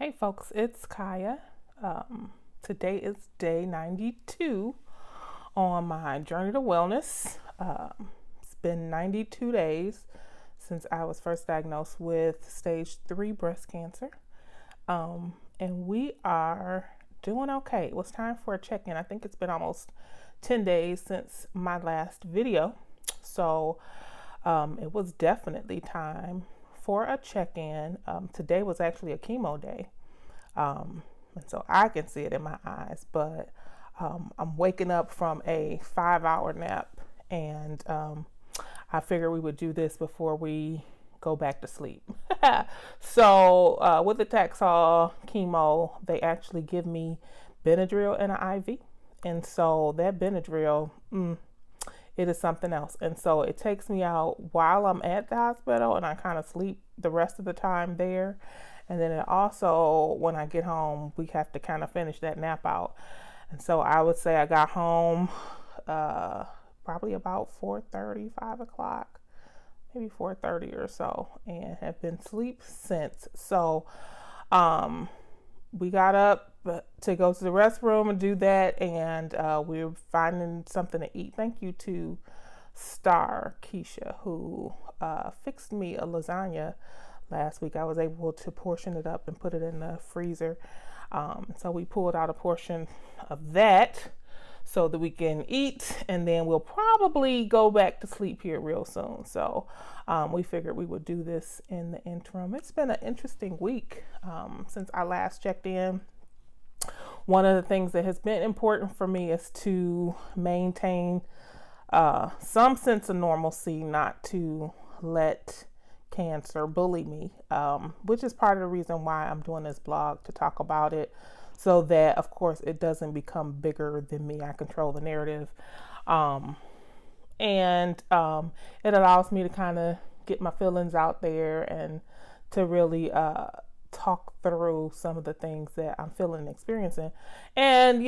Hey folks, it's Kaya. Today is day 92 on my journey to wellness. It's been 92 days since I was first diagnosed with stage 3 breast cancer. And we are doing okay. It was time for a check-in. I think it's been almost 10 days since my last video. So it was definitely time for a check-in. Today was actually a chemo day. And so I can see it in my eyes, but I'm waking up from a 5-hour nap, and I figured we would do this before we go back to sleep. So with the Taxol chemo, they actually give me Benadryl and an IV, and so that Benadryl, it is something else. And so it takes me out while I'm at the hospital, and I kind of sleep the rest of the time there. And then it also, when I get home, we have to kind of finish that nap out. And so I would say I got home probably about 4:30, 5 o'clock, maybe 4:30 or so, and have been asleep since. So we got up to go to the restroom and do that, and we were finding something to eat. Thank you to Star Keisha, who fixed me a lasagna last week. I was able to portion it up and put it in the freezer. So we pulled out a portion of that so that we can eat, and then we'll probably go back to sleep here real soon. So we figured we would do this in the interim. It's been an interesting week since I last checked in. One of the things that has been important for me is to maintain some sense of normalcy, not to let cancer bully me, which is part of the reason why I'm doing this blog, to talk about it, so that of course it doesn't become bigger than me. I control the narrative, and it allows me to kind of get my feelings out there and to really talk through some of the things that I'm feeling and experiencing, and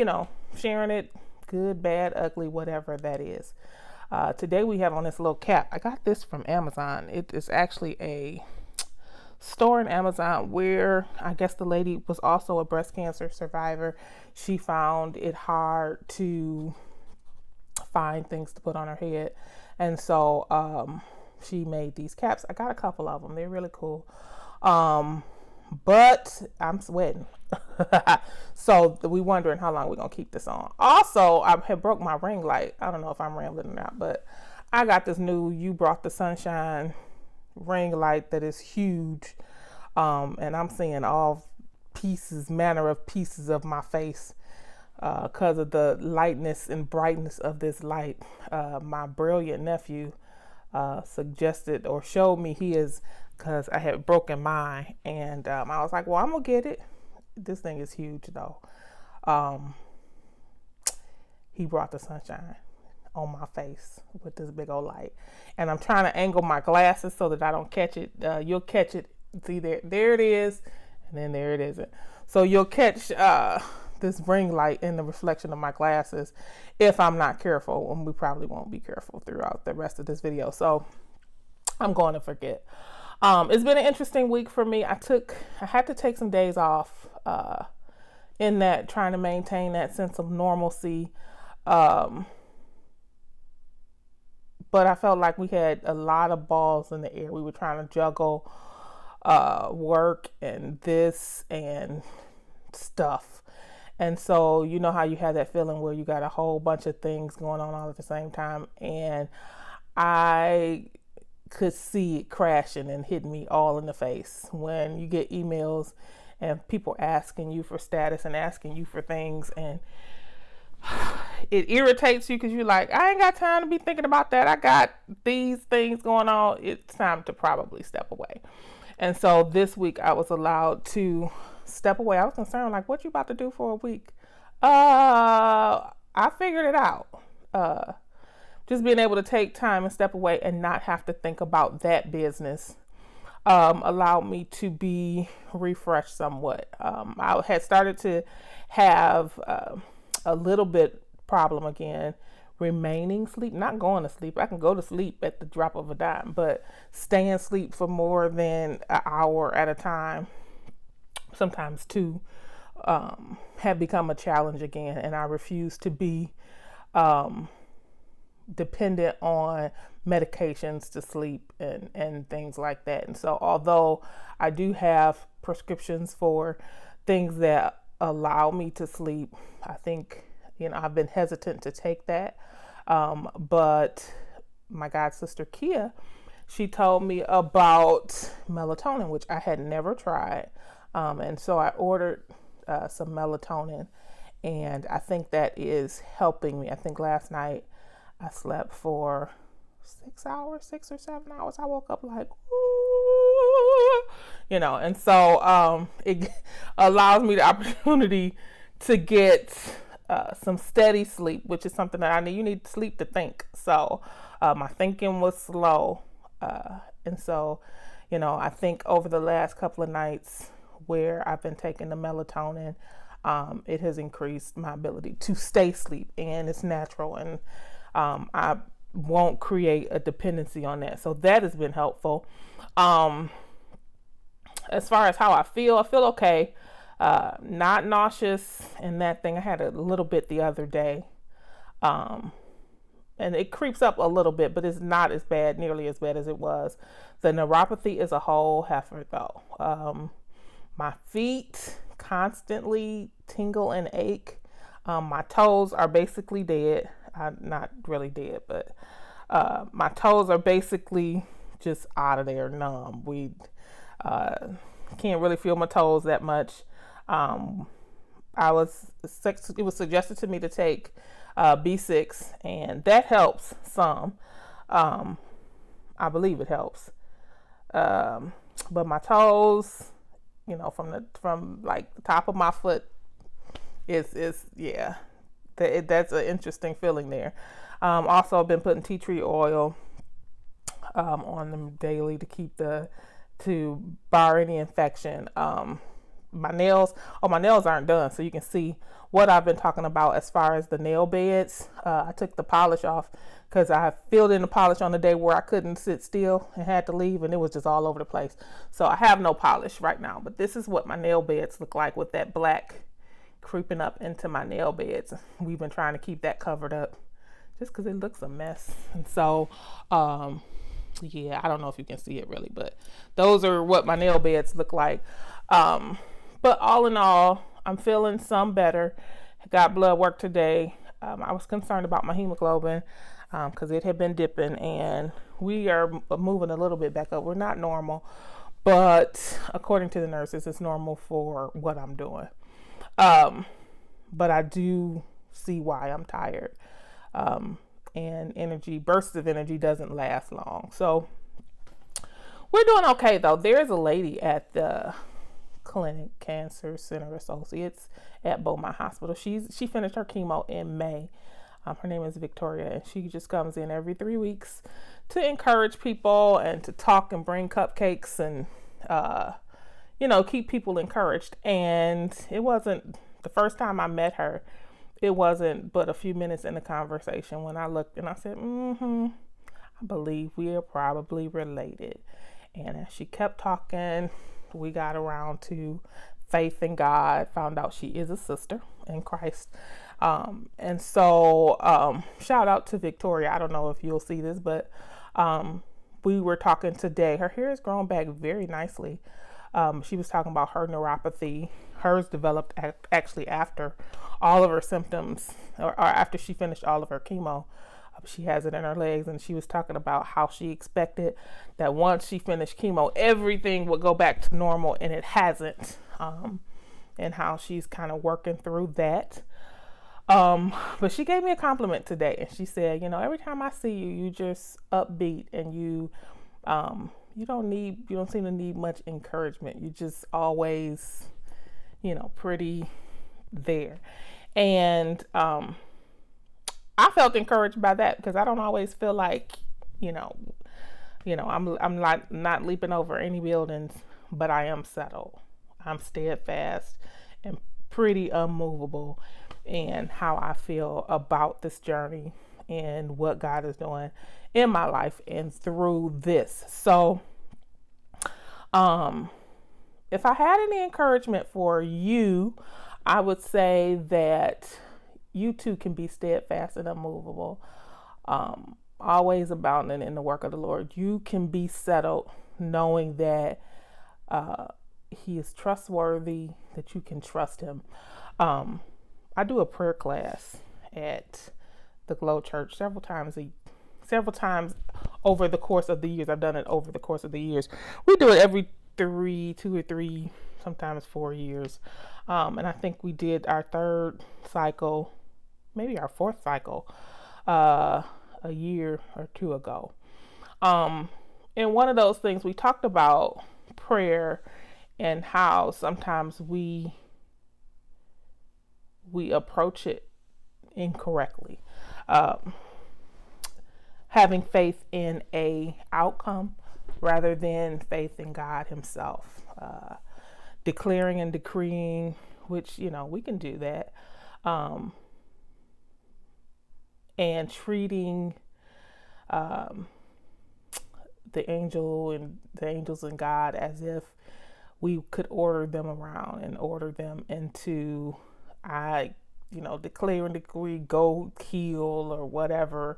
sharing it, good, bad, ugly, whatever that is. Today we have on this little cap. I got this from Amazon. It is actually a store in Amazon where I guess the lady was also a breast cancer survivor. She found it hard to find things to put on her head, and so she made these caps. I got a couple of them. They're really cool. But I'm sweating. So we wondering how long we're gonna keep this on. Also, I had broke my ring light. I don't know if I'm rambling or not, but I got this new You Brought the Sunshine ring light that is huge. And I'm seeing all manner of pieces of my face because of the lightness and brightness of this light. My brilliant nephew suggested or showed me his, because I had broken mine, and I was like, well, I'm gonna get it. This thing is huge though. He brought the sunshine on my face with this big old light, and I'm trying to angle my glasses so that I don't catch it. You'll catch it. See, there it is, and then there it isn't. So you'll catch this ring light in the reflection of my glasses if I'm not careful, and we probably won't be careful throughout the rest of this video. So I'm going to forget. It's been an interesting week for me. I had to take some days off in that, trying to maintain that sense of normalcy. But I felt like we had a lot of balls in the air. We were trying to juggle work and this and stuff. And so you know how you have that feeling where you got a whole bunch of things going on all at the same time. And I could see it crashing and hitting me all in the face when you get emails and people asking you for status and asking you for things, and it irritates you because you're like, I ain't got time to be thinking about that. I got these things going on. It's time to probably step away. And so this week I was allowed to step away. I was concerned, like, what you about to do for a week? I figured it out. Just being able to take time and step away and not have to think about that business allowed me to be refreshed somewhat. I had started to have a little bit problem again, remaining sleep, not going to sleep. I can go to sleep at the drop of a dime, but staying asleep for more than an hour at a time sometimes two, have become a challenge again, and I refuse to be dependent on medications to sleep and things like that. And so although I do have prescriptions for things that allow me to sleep, I think, I've been hesitant to take that. But my god sister Kia, she told me about melatonin, which I had never tried. And so I ordered some melatonin, and I think that is helping me. I think last night I slept for 6 or 7 hours. I woke up like, ooh, and so it allows me the opportunity to get some steady sleep, which is something that I need. You need sleep to think. So my thinking was slow. And so, I think over the last couple of nights where I've been taking the melatonin, it has increased my ability to stay asleep, and it's natural, and I won't create a dependency on that. So that has been helpful. As far as how I feel okay. Not nauseous and that thing. I had a little bit the other day. And it creeps up a little bit, but it's not as bad, nearly as bad as it was. The neuropathy is a whole heifer though. My feet constantly tingle and ache. My toes are basically dead. Not really dead, but my toes are basically just out of there, numb. We can't really feel my toes that much. It was suggested to me to take B6, and that helps some. I believe it helps. But my toes, from like the top of my foot is yeah. That's an interesting feeling there. Also, I've been putting tea tree oil on them daily to bar any infection. My nails aren't done, so you can see what I've been talking about as far as the nail beds. I took the polish off because I filled in the polish on the day where I couldn't sit still and had to leave, and it was just all over the place. So I have no polish right now, but this is what my nail beds look like with that black creeping up into my nail beds. We've been trying to keep that covered up just because it looks a mess. And so yeah, I don't know if you can see it really, but those are what my nail beds look like. But all in all, I'm feeling some better. I got blood work today. I was concerned about my hemoglobin because it had been dipping, and we are moving a little bit back up. We're not normal, but according to the nurses, it's normal for what I'm doing. But I do see why I'm tired. And bursts of energy doesn't last long. So we're doing okay though. There's a lady at the clinic, Cancer Center Associates at Beaumont Hospital. She finished her chemo in May. Her name is Victoria, and she just comes in every 3 weeks to encourage people and to talk and bring cupcakes and, keep people encouraged. And it wasn't the first time I met her. It wasn't but a few minutes in the conversation when I looked and I said, I believe we are probably related. And as she kept talking, we got around to faith in God, found out she is a sister in Christ. And so shout out to Victoria. I don't know if you'll see this, but we were talking today. Her hair has grown back very nicely. She was talking about her neuropathy. Hers developed actually after all of her symptoms, or after she finished all of her chemo. She has it in her legs, and she was talking about how she expected that once she finished chemo, everything would go back to normal, and it hasn't. And how she's kind of working through that. But she gave me a compliment today, and she said, every time I see you, you just upbeat, and you don't seem to need much encouragement. You just always, pretty there. And I felt encouraged by that because I don't always feel like, I'm not leaping over any buildings, but I am settled. I'm steadfast and pretty unmovable in how I feel about this journey and what God is doing in my life and through this. So, if I had any encouragement for you, I would say that you too can be steadfast and unmovable, always abounding in the work of the Lord. You can be settled knowing that he is trustworthy, that you can trust him. I do a prayer class at the Glow Church several times over the course of the years. I've done it over the course of the years. We do it every 2 or 3, sometimes 4 years. And I think we did our 3rd cycle, maybe our 4th cycle, a year or 2 ago. And one of those things we talked about prayer and how sometimes we approach it incorrectly. Having faith in a outcome rather than faith in God himself. Declaring and decreeing, which, we can do that. And treating the angels and God as if we could order them around and order them into, declare and decree, go heal or whatever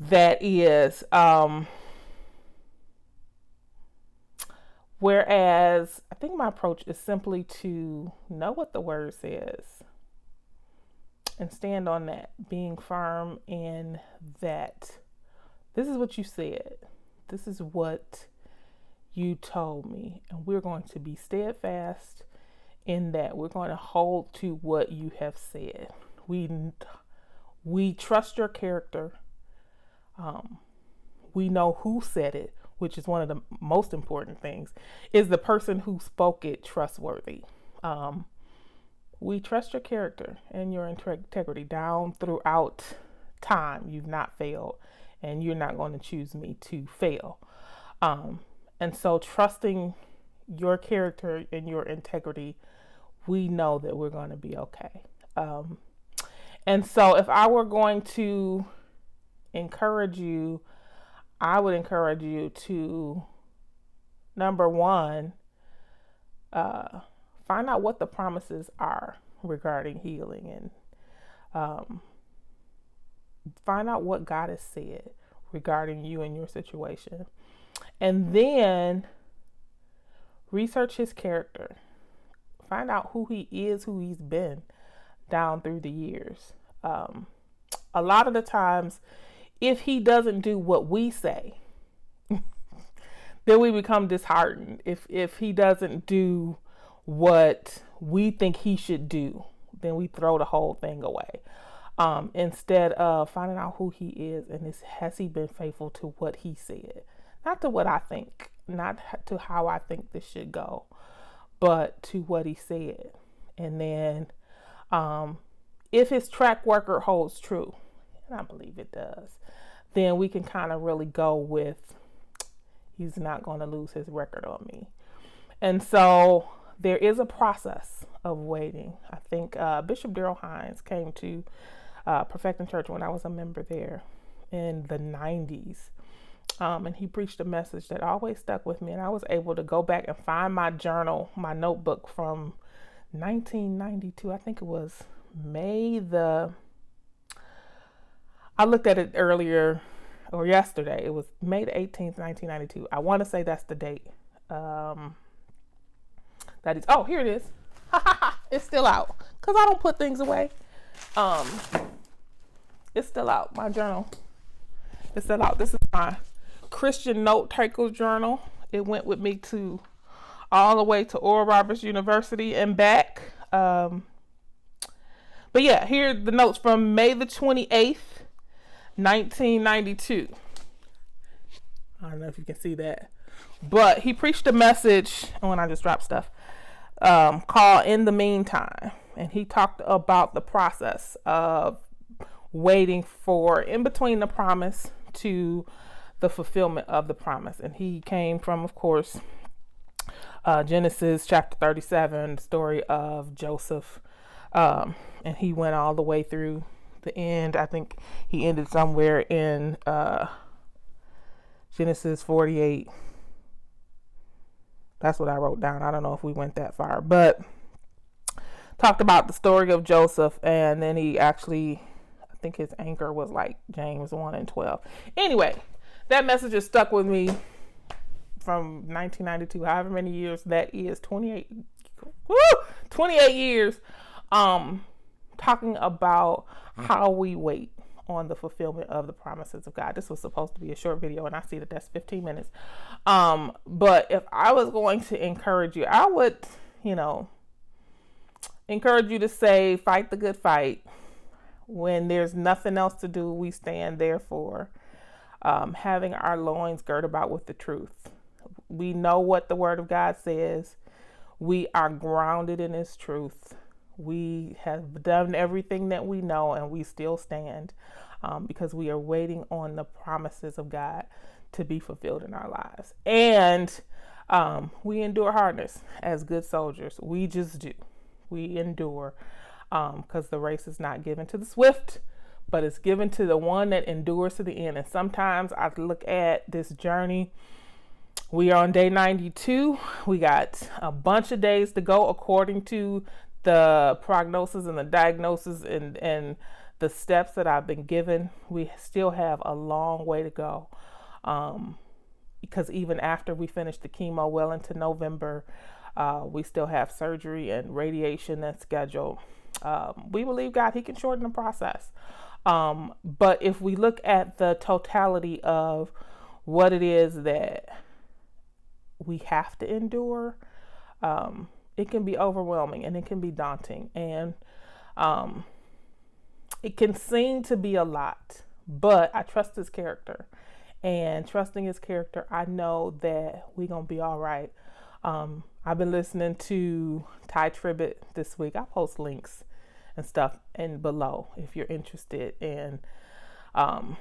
that is. Whereas I think my approach is simply to know what the word says and stand on that, being firm in that. This is what you said. This is what you told me. And we're going to be steadfast in that. We're going to hold to what you have said. We trust your character. We know who said it, which is one of the most important things. Is the person who spoke it trustworthy? We trust your character and your integrity down throughout time. You've not failed, and you're not going to choose me to fail. And so trusting your character and your integrity, we know that we're going to be okay. And so if I were going to encourage you, I would encourage you to, number one, find out what the promises are regarding healing, and find out what God has said regarding you and your situation. And then research his character. Find out who he is, who he's been down through the years. A lot of the times, if he doesn't do what we say, then we become disheartened. If he doesn't do what we think he should do, then we throw the whole thing away. Instead of finding out who he is and has he been faithful to what he said. Not to what I think, not to how I think this should go, but to what he said. And then if his track record holds true, and I believe it does, then we can kind of really go with, he's not going to lose his record on me. And so there is a process of waiting. I think Bishop Darrell Hines came to Perfecting Church when I was a member there in the 90s. And he preached a message that always stuck with me. And I was able to go back and find my journal, my notebook from 1992. I think it was I looked at it earlier or yesterday. It was May the 18th, 1992. I want to say that's the date. That is, here it is. It's still out because I don't put things away. It's still out. My journal. It's still out. This is my Christian note taker journal. It went with me all the way to Oral Roberts University and back. But yeah, here are the notes from May the 28th, 1992. I don't know if you can see that. But he preached a message, when I just dropped stuff, called In the Meantime. And he talked about the process of waiting for, in between the promise to the fulfillment of the promise. And he came from, of course, Genesis chapter 37, the story of Joseph. And he went all the way through the end. I think he ended somewhere in Genesis 48. That's what I wrote down. I don't know if we went that far, but talked about the story of Joseph, and then he actually, I think his anchor was like James 1:12. Anyway, that message has stuck with me from 1992, however many years that is, 28 years, talking about how we wait on the fulfillment of the promises of God. This was supposed to be a short video, and I see that that's 15 minutes. But if I was going to encourage you, I would, encourage you to say, fight the good fight. When there's nothing else to do, we stand therefore, having our loins girt about with the truth. We know what the word of God says. We are grounded in his truth. We have done everything that we know, and we still stand because we are waiting on the promises of God to be fulfilled in our lives. And we endure hardness as good soldiers. We just do. We endure because the race is not given to the swift, but it's given to the one that endures to the end. And sometimes I look at this journey. We are on day 92. We got a bunch of days to go according to the prognosis and the diagnosis and the steps that I've been given. We still have a long way to go, because even after we finish the chemo well into November, we still have surgery and radiation that's scheduled. We believe God, he can shorten the process. But if we look at the totality of what it is that we have to endure, it can be overwhelming and it can be daunting, and it can seem to be a lot, but I trust his character, and trusting his character, I know that we're going to be all right. I've been listening to Tye Tribbett this week. I post links and stuff in below if you're interested in kind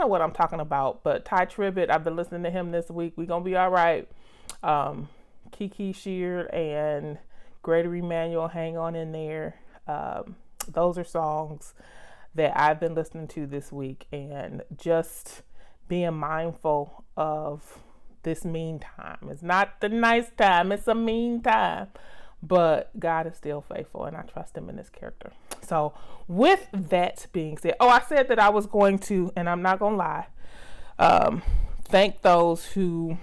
of what I'm talking about. But Tye Tribbett, I've been listening to him this week. We're going to be all right. Kierra Sheard and Greater Emmanuel, hang on in there. Those are songs that I've been listening to this week, and just being mindful of this mean time. It's not the nice time, it's a mean time, but God is still faithful, and I trust him in his character. So with that being said, I said that I was going to, and I'm not gonna lie, thank those who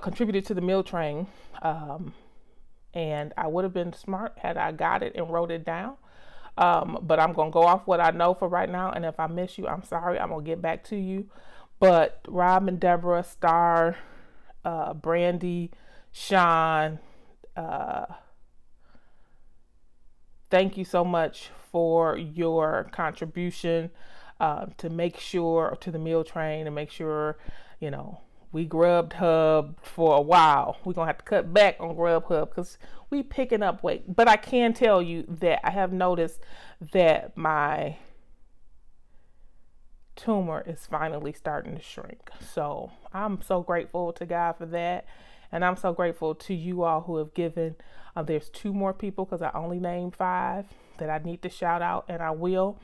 contributed to the meal train, and I would have been smart had I got it and wrote it down, but I'm gonna go off what I know for right now, and if I miss you, I'm sorry. I'm gonna get back to you. But Rob and Deborah, Star, Brandy, Sean, thank you so much for your contribution to make sure, to the meal train, and make sure, we Grubhub for a while. We're going to have to cut back on Grubhub because we picking up weight. But I can tell you that I have noticed that my tumor is finally starting to shrink. So I'm so grateful to God for that. And I'm so grateful to you all who have given. There's 2 more people, because I only named 5 that I need to shout out, and I will.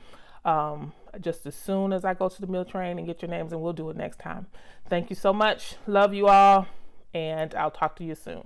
Just as soon as I go to the meal train and get your names, and we'll do it next time. Thank you so much. Love you all, and I'll talk to you soon.